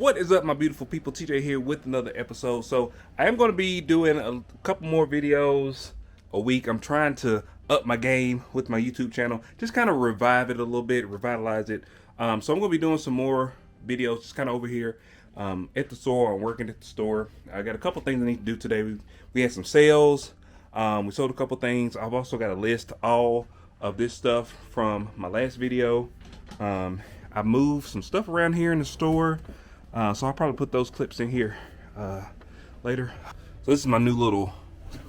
What is up, my beautiful people? TJ here with another episode. So I am going to be doing a couple more videos a week. I'm trying to up my game with my YouTube channel, just kind of revive it a little bit, revitalize it. So I'm going to be doing some more videos just kind of over here at the store. I'm working at the store. I got a couple things I need to do today. We had some sales. We sold a couple things. I've also got a list all of this stuff from my last video. I moved some stuff around here in the store. So I'll probably put those clips in here later. So this is my new little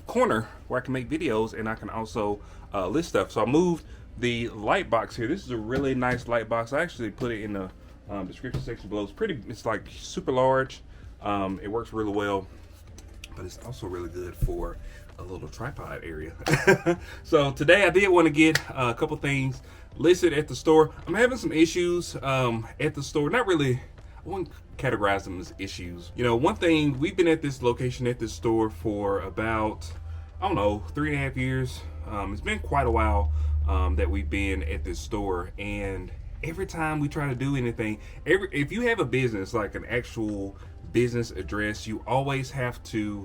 corner where I can make videos and I can also list stuff. So I moved the light box here. This is a really nice light box. I actually put it in the description section below. It's like super large. It works really well, but it's also really good for a little tripod area. So today I did want to get a couple things listed at the store. I'm having some issues at the store. Not really, I wouldn't categorize them as issues. You know, one thing, we've been at this location, at this store for about, I don't know, 3.5 years. It's been quite a while that we've been at this store, and every time we try to do anything, if you have a business, like an actual business address, you always have to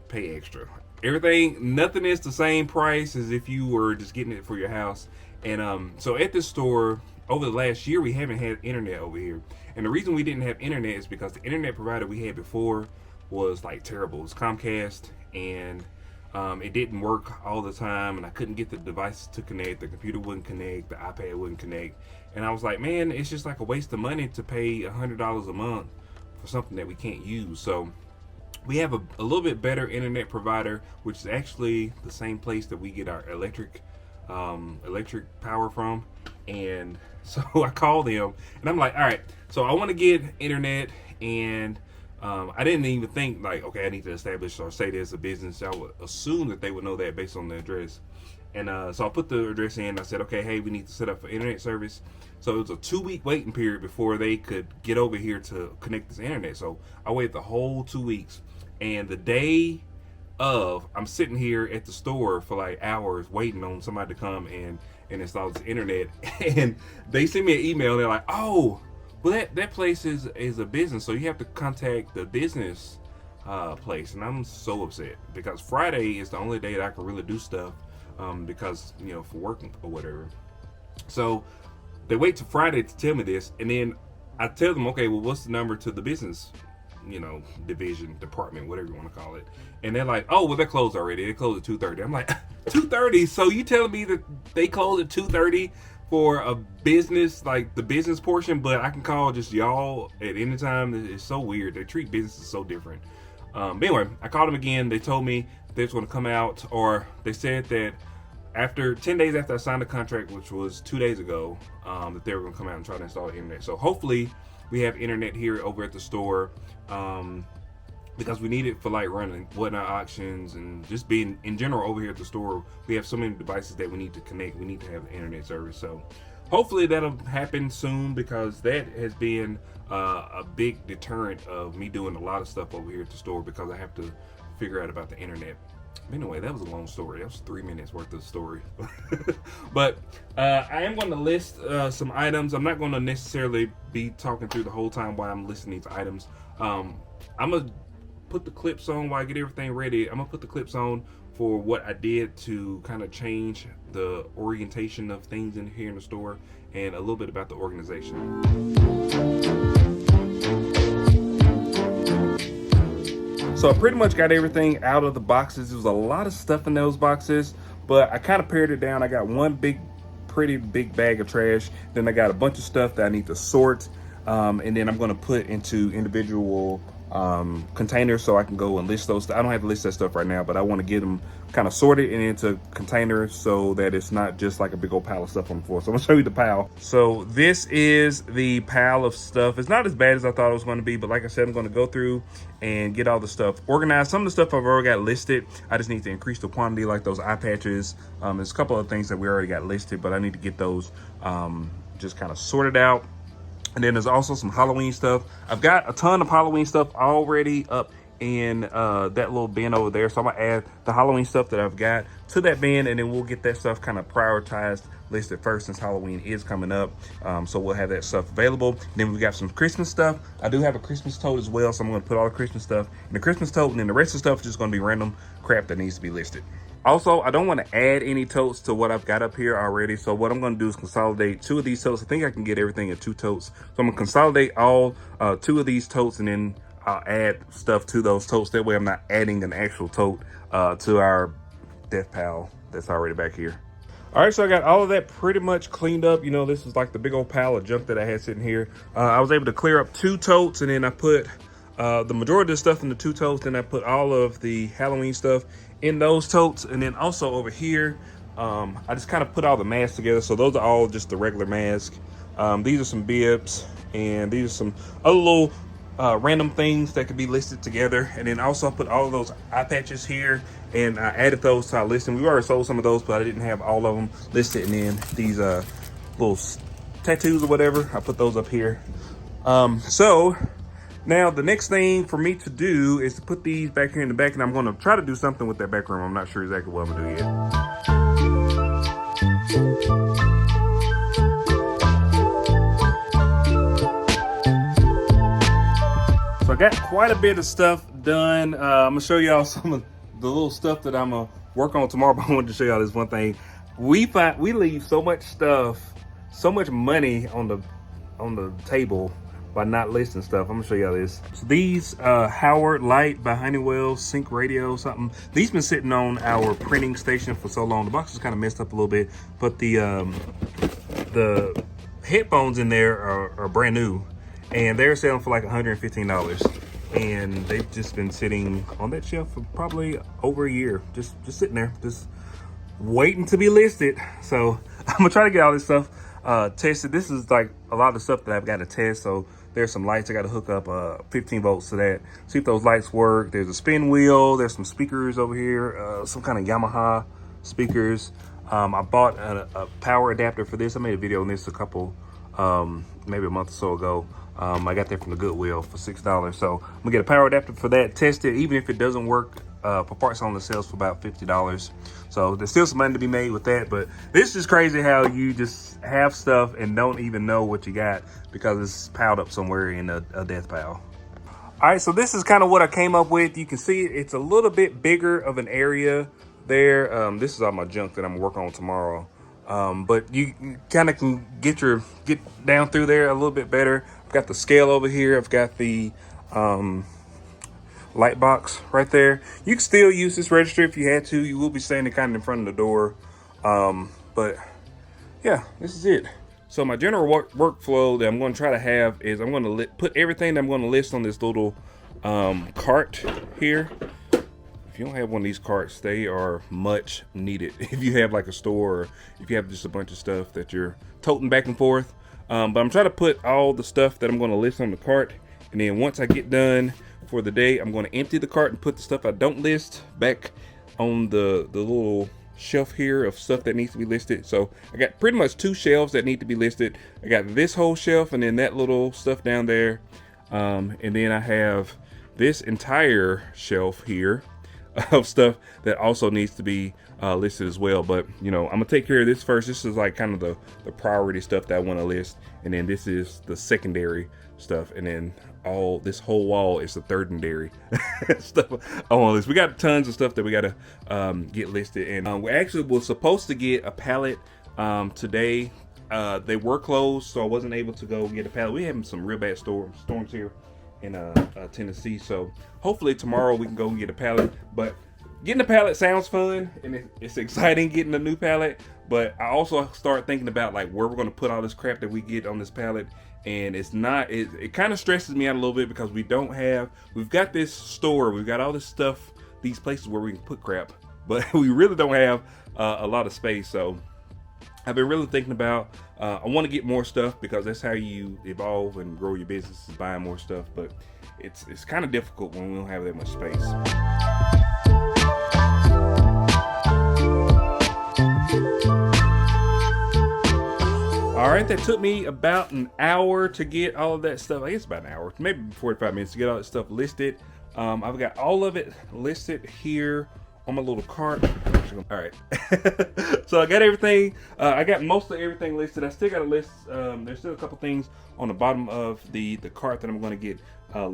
pay extra. Nothing is the same price as if you were just getting it for your house. And so at this store, over the last year, we haven't had internet over here. And the reason we didn't have internet is because the internet provider we had before was like terrible. It was Comcast, and it didn't work all the time, and I couldn't get the devices to connect. The computer wouldn't connect, the iPad wouldn't connect. And I was like, man, it's just like a waste of money to pay $100 a month for something that we can't use. So we have a little bit better internet provider, which is actually the same place that we get our electric power from. And so I called them and I'm like, all right, so I want to get internet, and I didn't even think like, okay, I need to establish or say there's a business. I would assume that they would know that based on the address. And so I put the address in. I said, okay, hey, we need to set up for internet service. So it was a 2-week waiting period before they could get over here to connect this internet. So I waited the whole 2 weeks, and the day of, I'm sitting here at the store for like hours waiting on somebody to come and install this internet. And they send me an email and they're like, oh, well, that place is a business, so you have to contact the business place. And I'm so upset because Friday is the only day that I can really do stuff because, you know, for working or whatever. So they wait till Friday to tell me this, and then I tell them, okay, well, what's the number to the business, you know, division, department, whatever you want to call it. And they're like, oh, well, they're closed already. They closed at 2:30. I'm like, 2:30? So you telling me that they closed at 2:30 for a business, like the business portion, but I can call just y'all at any time? It's so weird. They treat businesses so different. But anyway, I called them again. They told me they was going to come out, or they said that after 10 days after I signed the contract, which was 2 days ago, that they were going to come out and try to install the internet. So hopefully we have internet here over at the store, because we need it for like running whatnot auctions and just being in general over here at the store. We have so many devices that we need to connect. We need to have the internet service. So hopefully that'll happen soon, because that has been a big deterrent of me doing a lot of stuff over here at the store, because I have to figure out about the internet. Anyway, that was a long story. That was 3 minutes worth of story. But I am going to list some items. I'm not going to necessarily be talking through the whole time while I'm listing these items. I'm going to put the clips on while I get everything ready. I'm going to put the clips on for what I did to kind of change the orientation of things in here in the store, and a little bit about the organization. So I pretty much got everything out of the boxes. There was a lot of stuff in those boxes, but I kind of pared it down. I got one pretty big bag of trash. Then I got a bunch of stuff that I need to sort. And then I'm going to put into individual containers so I can go and list those. I don't have to list that stuff right now, but I want to get them kind of sorted and into containers so that it's not just like a big old pile of stuff on the floor. So I'm gonna show you the pile. So this is the pile of stuff. It's not as bad as I thought it was going to be, but like I said, I'm going to go through and get all the stuff organized. Some of the stuff I've already got listed. I just need to increase the quantity, like those eye patches. There's a couple of things that we already got listed, but I need to get those just kind of sorted out. And then there's also some Halloween stuff. I've got a ton of Halloween stuff already up in that little bin over there. So I'm gonna add the Halloween stuff that I've got to that bin, and then we'll get that stuff kind of prioritized, listed first, since Halloween is coming up. So we'll have that stuff available. Then we got some Christmas stuff. I do have a Christmas tote as well, so I'm gonna put all the Christmas stuff in the Christmas tote, and then the rest of the stuff is just gonna be random crap that needs to be listed. Also, I don't want to add any totes to what I've got up here already. So what I'm going to do is consolidate 2 of these totes. I think I can get everything in 2 totes. So I'm going to consolidate all 2 of these totes, and then I'll add stuff to those totes. That way I'm not adding an actual tote to our Deathpile that's already back here. All right, so I got all of that pretty much cleaned up. You know, this is like the big old pile of junk that I had sitting here. I was able to clear up 2 totes, and then I put the majority of the stuff in the 2 totes. Then I put all of the Halloween stuff in those totes. And then also over here, I just kind of put all the masks together. So those are all just the regular masks. These are some bibs, and these are some other little random things that could be listed together. And then also I put all of those eye patches here, and I added those to our listing. We already sold some of those, but I didn't have all of them listed. And then these little tattoos or whatever, I put those up here. So now the next thing for me to do is to put these back here in the back, and I'm going to try to do something with that back room. I'm not sure exactly what I'm going to do yet. So I got quite a bit of stuff done. I'm gonna show y'all some of the little stuff that I'm gonna work on tomorrow, but I wanted to show y'all this one thing. We leave so much stuff, so much money on the table by not listing stuff. I'm gonna show y'all this. So these Howard Light by Honeywell sync radio something. These been sitting on our printing station for so long. The box is kind of messed up a little bit, but the headphones in there are brand new, and they're selling for like $115. And they've just been sitting on that shelf for probably over a year, just sitting there, just waiting to be listed. So I'm gonna try to get all this stuff tested. This is like a lot of the stuff that I've got to test. So there's some lights I got to hook up 15 volts to that, see if those lights work. There's a spin wheel, there's some speakers over here, some kind of Yamaha speakers. I bought a power adapter for this. I made a video on this a couple maybe a month or so ago. I got that from the Goodwill for $6. So I'm gonna get a power adapter for that, test it. Even if it doesn't work, for parts on the sales for about $50. So there's still some money to be made with that. But this is crazy how you just have stuff and don't even know what you got because it's piled up somewhere in a death pile. All right, so this is kind of what I came up with. You can see it's a little bit bigger of an area there. This is all my junk that I'm gonna work on tomorrow. But you kind of can get down through there a little bit better. I've got the scale over here. I've got the light box right there. You can still use this register if you had to. You will be standing kind of in front of the door. But yeah, this is it. So my general workflow that I'm going to try to have is I'm going to put everything that I'm going to list on this little cart here. If you don't have one of these carts, they are much needed. If you have like a store, or if you have just a bunch of stuff that you're toting back and forth. But I'm trying to put all the stuff that I'm going to list on the cart. And then once I get done for the day, I'm going to empty the cart and put the stuff I don't list back on the little shelf here of stuff that needs to be listed. So I got pretty much 2 shelves that need to be listed. I got this whole shelf and then that little stuff down there. And then I have this entire shelf here of stuff that also needs to be listed as well. But you know, I'm gonna take care of this first. This is like kind of the priority stuff that I want to list, and then this is the secondary stuff, and then all this whole wall is the thirdary stuff I want to list. We got tons of stuff that we gotta get listed, and we actually were supposed to get a pallet today. They were closed, so I wasn't able to go get a pallet. We having some real bad storms here in Tennessee, so hopefully tomorrow we can go and get a pallet. But getting a pallet sounds fun, and it's exciting getting a new pallet, but I also start thinking about like where we're going to put all this crap that we get on this pallet, and it kind of stresses me out a little bit because we've got this store, we've got all this stuff, these places where we can put crap, but we really don't have a lot of space. So I've been really thinking about, I want to get more stuff because that's how you evolve and grow your business, is buying more stuff. But it's kind of difficult when we don't have that much space. All All right, that took me about an hour to get all of that stuff. I guess about an hour, maybe 45 minutes to get all that stuff listed. I've got all of it listed here on my little cart. All right, so I got everything. I got most of everything listed. I still got a list. There's still a couple things on the bottom of the cart that I'm going to get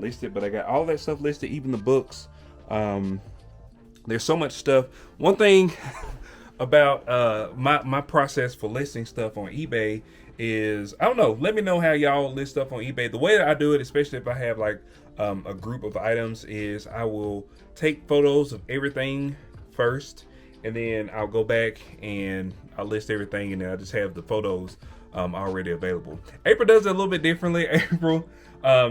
listed, but I got all that stuff listed, even the books. There's so much stuff. One thing about my process for listing stuff on eBay is, I don't know, let me know how y'all list stuff on eBay. The way that I do it, especially if I have like a group of items, is I will take photos of everything first, and then I'll go back and I'll list everything, and then I just have the photos already available. April does it a little bit differently. April,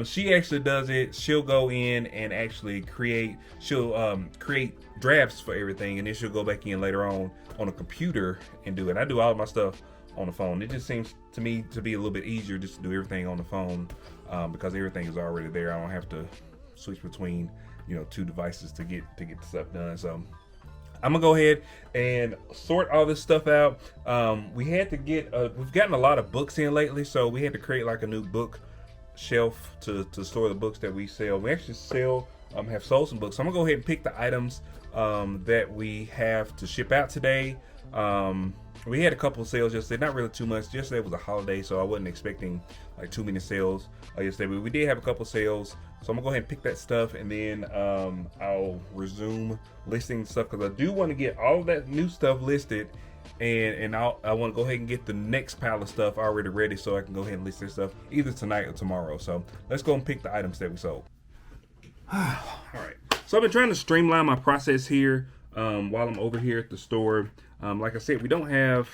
she actually does it. She'll go in and actually create drafts for everything, and then she'll go back in later on a computer and do it. I do all of my stuff on the phone. It just seems to me to be a little bit easier just to do everything on the phone, because everything is already there. I don't have to switch between, you know, two devices to get the stuff done. So I'm gonna go ahead and sort all this stuff out. We had to get we've gotten a lot of books in lately, so we had to create like a new book shelf to store the books that we sell. We actually have sold some books. So I'm gonna go ahead and pick the items that we have to ship out today. We had a couple of sales yesterday, not really too much. Yesterday was a holiday, so I wasn't expecting like too many sales yesterday, but we did have a couple of sales. So I'm gonna go ahead and pick that stuff, and then I'll resume listing stuff, because I do want to get all of that new stuff listed, and I want to go ahead and get the next pile of stuff already ready, so I can go ahead and list this stuff either tonight or tomorrow. So let's go and pick the items that we sold. All right. So I've been trying to streamline my process here while I'm over here at the store. Like I said, we don't have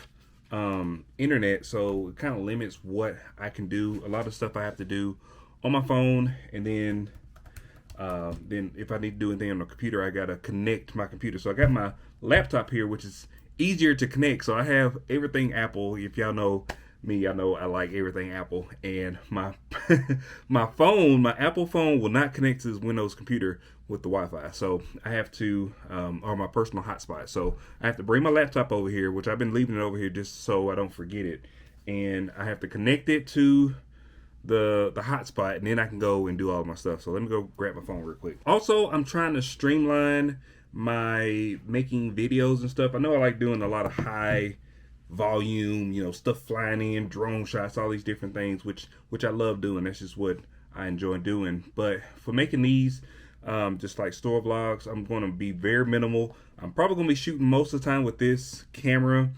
internet, so it kind of limits what I can do. A lot of stuff I have to do on my phone, and then if I need to do anything on the computer, I gotta connect my computer. So I got my laptop here, which is easier to connect. So I have everything Apple. If y'all know me, y'all know I like everything Apple. And my my Apple phone will not connect to this Windows computer with the Wi-Fi. So I have to, or my personal hotspot. So I have to bring my laptop over here, which I've been leaving it over here just so I don't forget it. And I have to connect it to the hotspot, and then I can go and do all my stuff. So let me go grab my phone real quick. Also, I'm trying to streamline my making videos and stuff. I know I like doing a lot of high volume, you know, stuff flying in, drone shots, all these different things, which I love doing. That's just what I enjoy doing. But for making these just like store vlogs, I'm going to be very minimal. I'm probably going to be shooting most of the time with this camera.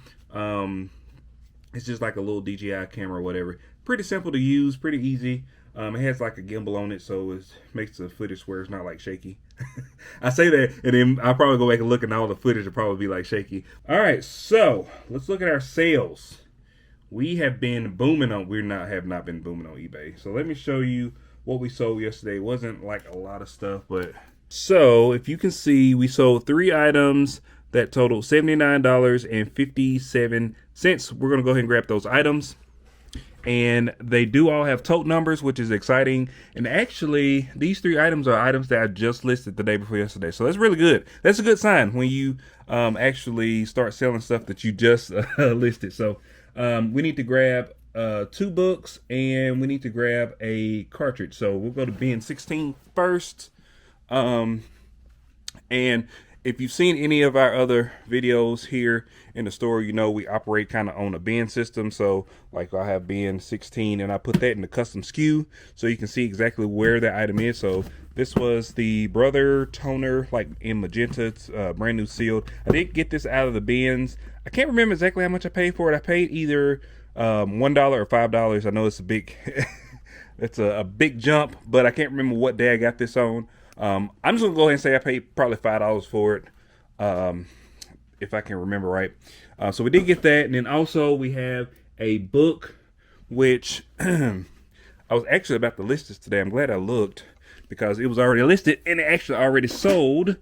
It's just like a little DJI camera or whatever. Pretty simple to use, pretty easy. It has like a gimbal on it, so it makes the footage where it's not like shaky. I say that, and then I'll probably go back and look, and all the footage will probably be like shaky. All right, so let's look at our sales. We have been booming on. Have not been booming on eBay. So let me show you what we sold yesterday. It wasn't like a lot of stuff, but so if you can see, we sold 3 items that totaled $79.57. We're gonna go ahead and grab those items. And they do all have tote numbers, which is exciting. And actually, these 3 items are items that I just listed the day before yesterday. So that's really good. That's a good sign when you actually start selling stuff that you just listed. So we need to grab 2 books, and we need to grab a cartridge. So we'll go to bin 16 first. And if you've seen any of our other videos here in the store, you know we operate kind of on a bin system. So like I have bin 16, and I put that in the custom SKU so you can see exactly where the item is. So this was the Brother toner, like in magenta. It's brand new sealed. I did get this out of the bins. I can't remember exactly how much I paid for it. I paid either $1 or $5. I know it's a big it's a big jump, but I can't remember what day I got this on. I'm just gonna go ahead and say I paid probably $5 for it, if I can remember right. So we did get that, and then also we have a book, which I was actually about to list this today. I'm glad I looked, because it was already listed and it actually already sold.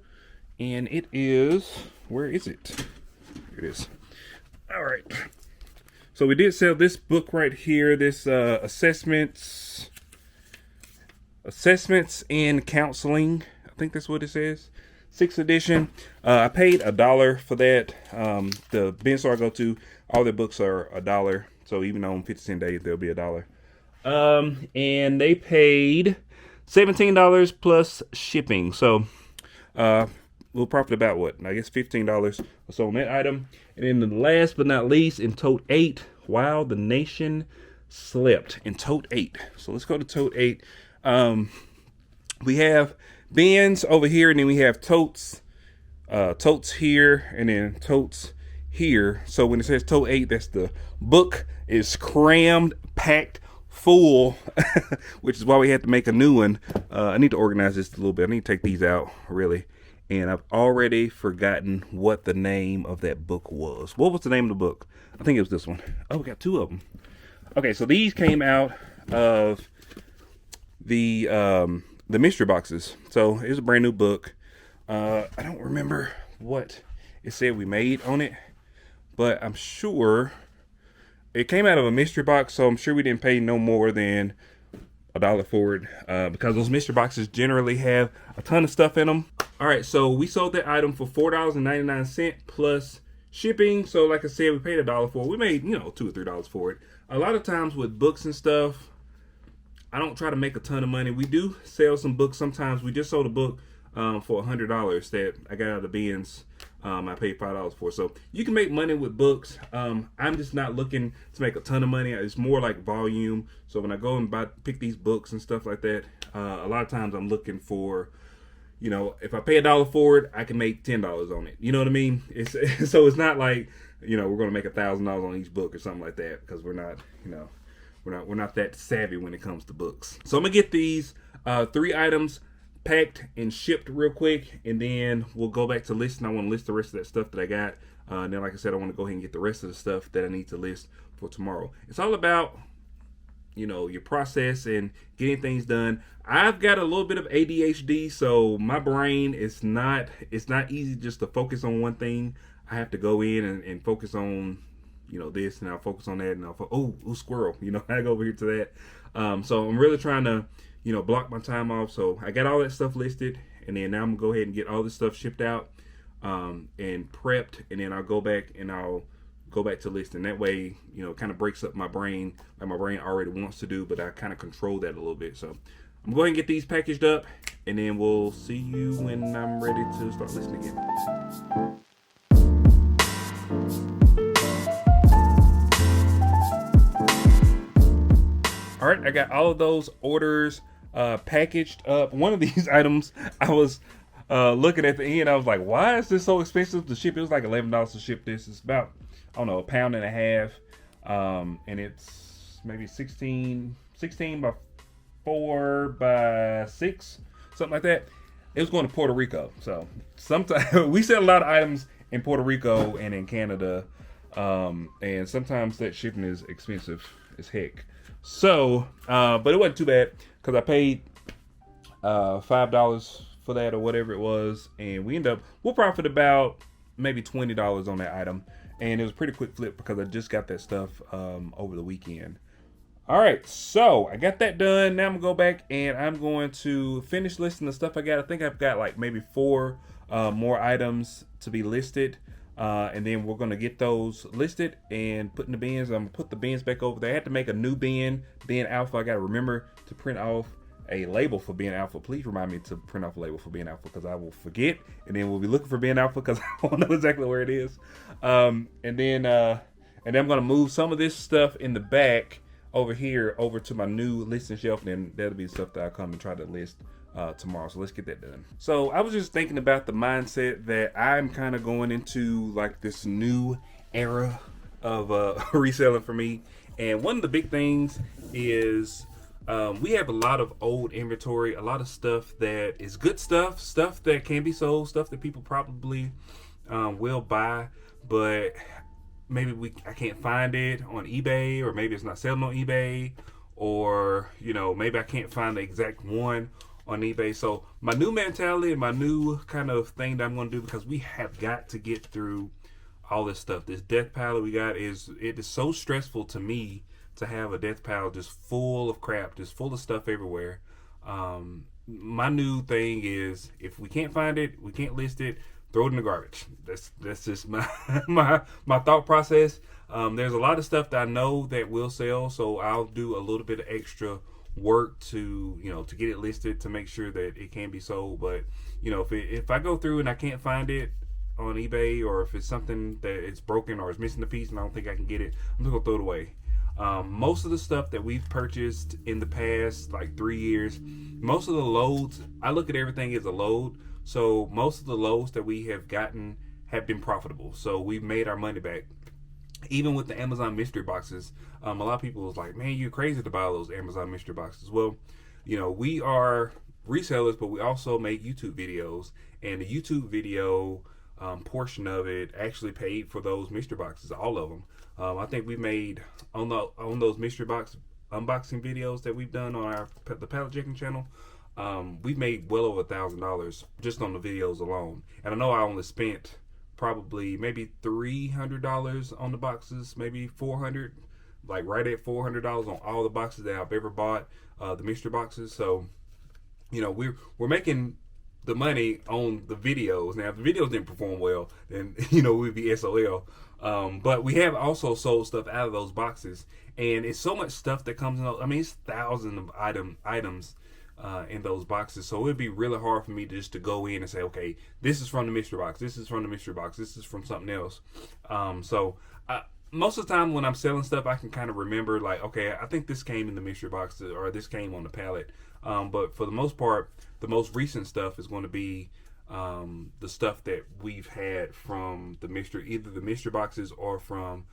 And it is, where is it? Here it is. All right. So we did sell this book right here. This assessments in counseling. I think that's what it says. 6th edition. I paid $1 for that. The bin store I go to, all their books are $1 So even on 50-cent days, they'll be $1. And they paid $17 plus shipping. So we'll profit about what? I guess $15 or so on that item. And then the last but not least, in tote 8, while the nation slept, in tote 8. So let's go to tote 8. We have bins over here, and then we have totes here, and then totes here. So when it says tote 8, that's the book is crammed, packed full, which is why we had to make a new one. I need to organize this a little bit. I need to take these out, really. And I've already forgotten what the name of that book was. What was the name of the book? I think it was this one. Oh, we got 2 of them. Okay, so these came out of the mystery boxes. So it's a brand new book. I don't remember what it said we made on it, but I'm sure it came out of a mystery box, so I'm sure we didn't pay no more than $1 for it, because those mystery boxes generally have a ton of stuff in them. All right, so we sold that item for $4.99 plus shipping. So like I said, we paid $1 for it. We made, $2 or $3 for it. A lot of times with books and stuff, I don't try to make a ton of money. We do sell some books sometimes. We just sold a book for $100 that I got out of the bins. I paid $5 for. So you can make money with books. I'm just not looking to make a ton of money. It's more like volume. So when I go and pick these books and stuff like that, a lot of times I'm looking for, if I pay $1 for it, I can make $10 on it. You know what I mean? So it's not like, we're going to make $1,000 on each book or something like that, because we're not, we're not that savvy when it comes to books. So I'm gonna get these 3 items packed and shipped real quick, and then we'll go back to listing. I want to list the rest of that stuff that I got, and then like I said, I want to go ahead and get the rest of the stuff that I need to list for tomorrow. It's all about your process and getting things done. I've got a little bit of ADHD, so my brain it's not easy just to focus on one thing. I have to go in and focus on this, and I'll focus on that, and I'll squirrel, I go over here to that. So I'm really trying to block my time off. So I got all that stuff listed, and then now I'm gonna go ahead and get all this stuff shipped out and prepped, and then I'll go back to listing. That way, kind of breaks up my brain, like my brain already wants to do, but I kind of control that a little bit. So I'm going to get these packaged up, and then we'll see you when I'm ready to start listing again. All right, I got all of those orders packaged up. One of these items, I was looking at the end, I was like, why is this so expensive to ship? It was like $11 to ship this. It's about, I don't know, 1.5 pounds, and it's maybe 16 by 4 by 6, something like that. It was going to Puerto Rico. So sometimes we sell a lot of items in Puerto Rico and in Canada, and sometimes that shipping is expensive as heck. So, but it wasn't too bad, because I paid $5 for that or whatever it was, and we'll profit about maybe $20 on that item, and it was a pretty quick flip because I just got that stuff over the weekend. All right, so I got that done. Now I'm gonna go back and I'm going to finish listing the stuff I got. I think I've got like maybe 4 more items to be listed. And then we're going to get those listed and put in the bins. I'm going to put the bins back over there. I had to make a new bin alpha. I got to remember to print off a label for bin alpha. Please remind me to print off a label for bin alpha, because I will forget. And then we'll be looking for bin alpha because I won't know exactly where it is. And then I'm going to move some of this stuff in the back over here over to my new listing shelf. And then that'll be stuff that I'll come and try to list tomorrow. So let's get that done. So I was just thinking about the mindset that I'm kind of going into, like this new era of reselling for me. And one of the big things is we have a lot of old inventory, a lot of stuff that is good stuff that can be sold, stuff that people probably will buy, but maybe I can't find it on eBay, or maybe it's not selling on eBay, or maybe I can't find the exact one on eBay. So my new mentality and my new kind of thing that I'm going to do, because we have got to get through all this stuff. This death pile we got it is so stressful to me to have a death pile just full of crap, just full of stuff everywhere. My new thing is, if we can't find it, we can't list it, throw it in the garbage. That's just my thought process. There's a lot of stuff that I know that will sell, so I'll do a little bit of extra work to to get it listed to make sure that it can be sold. But if I go through and I can't find it on eBay, or if it's something that it's broken or it's missing a piece and I don't think I can get it, I'm just gonna throw it away. Most of the stuff that we've purchased in the past like 3 years, most of the loads, I look at everything as a load. So most of the loads that we have gotten have been profitable. So we've made our money back. Even with the Amazon mystery boxes, a lot of people was like, man, you're crazy to buy those Amazon mystery boxes. Well, we are resellers, but we also make YouTube videos, and the YouTube video portion of it actually paid for those mystery boxes, all of them. I think we made on those mystery box unboxing videos that we've done on the pallet checking channel. We've made well over $1,000 just on the videos alone, and I know I only spent probably maybe $300 on the boxes, maybe $400, like right at $400 on all the boxes that I've ever bought, the mystery boxes. So, we're making the money on the videos. Now, if the videos didn't perform well, then we'd be SOL. But we have also sold stuff out of those boxes, and it's so much stuff that comes in. I mean, it's thousands of items in those boxes, so it'd be really hard for me just to go in and say, okay, this is from the mystery box, this is from the mystery box, this is from something else. Most of the time when I'm selling stuff, I can kind of remember, like, okay, I think this came in the mystery box, or this came on the pallet. But for the most part, the most recent stuff is going to be the stuff that we've had from either the mystery boxes or from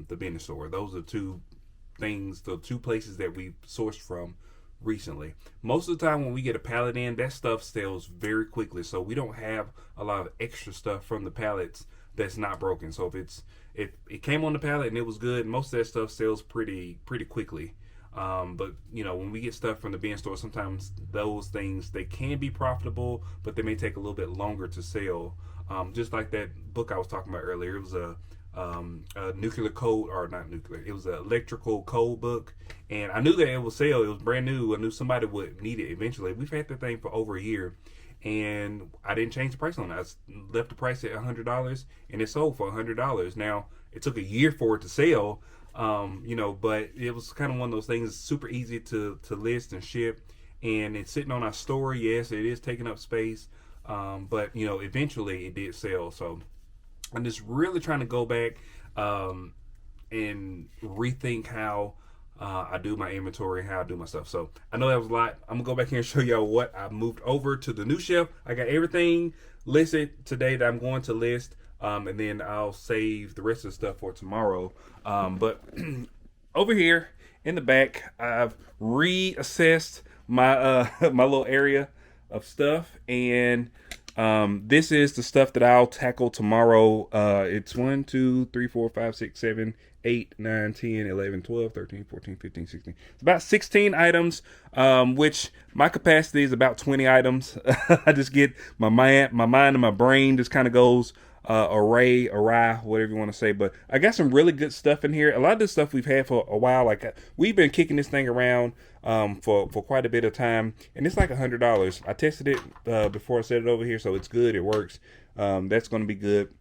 the business store. Those are the two places that we've sourced from recently. Most of the time when we get a pallet in, that stuff sells very quickly, so we don't have a lot of extra stuff from the pallets that's not broken. So if it came on the pallet and it was good, most of that stuff sells pretty quickly. But when we get stuff from the bin store, sometimes those things, they can be profitable, but they may take a little bit longer to sell. Just like that book I was talking about earlier, it was a nuclear code, or not nuclear, it was an electrical code book, and I knew that it would sell. It was brand new. I knew somebody would need it eventually. We've had that thing for over a year, and I didn't change the price on it. I left the price at $100, and it sold for $100. Now, it took a year for it to sell, but it was kind of one of those things, super easy to list and ship, and it's sitting on our store. Yes, it is taking up space, but eventually it did sell. So I'm just really trying to go back and rethink how I do my inventory and how I do my stuff. So I know that was a lot. I'm gonna go back here and show y'all what I moved over to the new shelf. I got everything listed today that I'm going to list, and then I'll save the rest of the stuff for tomorrow. But over here in the back, I've reassessed my my little area of stuff, and this is the stuff that I'll tackle tomorrow. It's 1, 2, 3, 4, 5, 6, 7, 8, 9, 10, 11, 12, 13, 14, 15, 16. It's about 16 items, which my capacity is about 20 items. I just get my mind and my brain just kind of goes awry, whatever you want to say. But I got some really good stuff in here. A lot of this stuff we've had for a while. Like, we've been kicking this thing around for quite a bit of time, and it's like $100. I tested it before I set it over here, so it's good. It works. That's going to be good.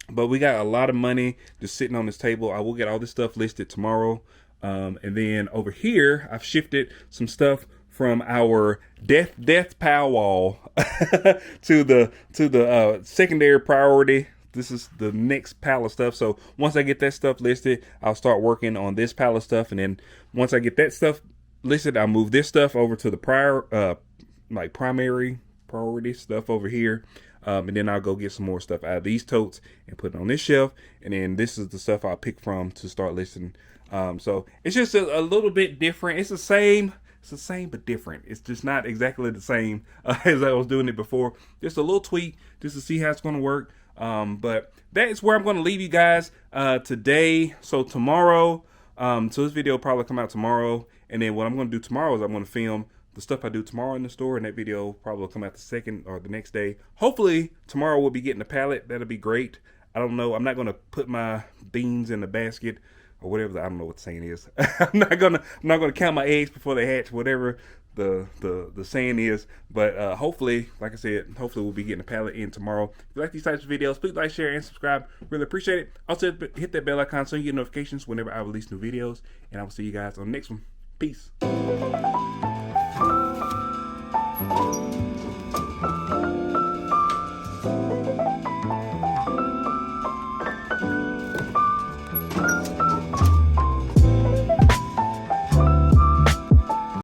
But we got a lot of money just sitting on this table. I will get all this stuff listed tomorrow. And then over here, I've shifted some stuff from our Deathpile wall to the secondary priority. This is the next pile of stuff. So once I get that stuff listed, I'll start working on this pile of stuff. And then once I get that stuff listed, I'll move this stuff over to the primary priority stuff over here. And then I'll go get some more stuff out of these totes and put it on this shelf. And then this is the stuff I'll pick from to start listing. So it's just a little bit different. It's the same but different. It's just not exactly the same as I was doing it before. Just a little tweak just to see how it's going to work. But that is where I'm going to leave you guys today. So tomorrow, so this video will probably come out tomorrow. And then what I'm going to do tomorrow is I'm going to film the stuff I do tomorrow in the store, and that video will probably come out the second or the next day. Hopefully tomorrow we'll be getting a pallet. That'll be great. I don't know. I'm not going to put my beans in the basket or whatever. I don't know what the saying is. I'm not gonna count my eggs before they hatch, whatever the saying is. But hopefully, like I said, hopefully we'll be getting the pallet in tomorrow. If you like these types of videos, please like, share, and subscribe. Really appreciate it. Also, hit that bell icon so you get notifications whenever I release new videos. And I will see you guys on the next one. Peace.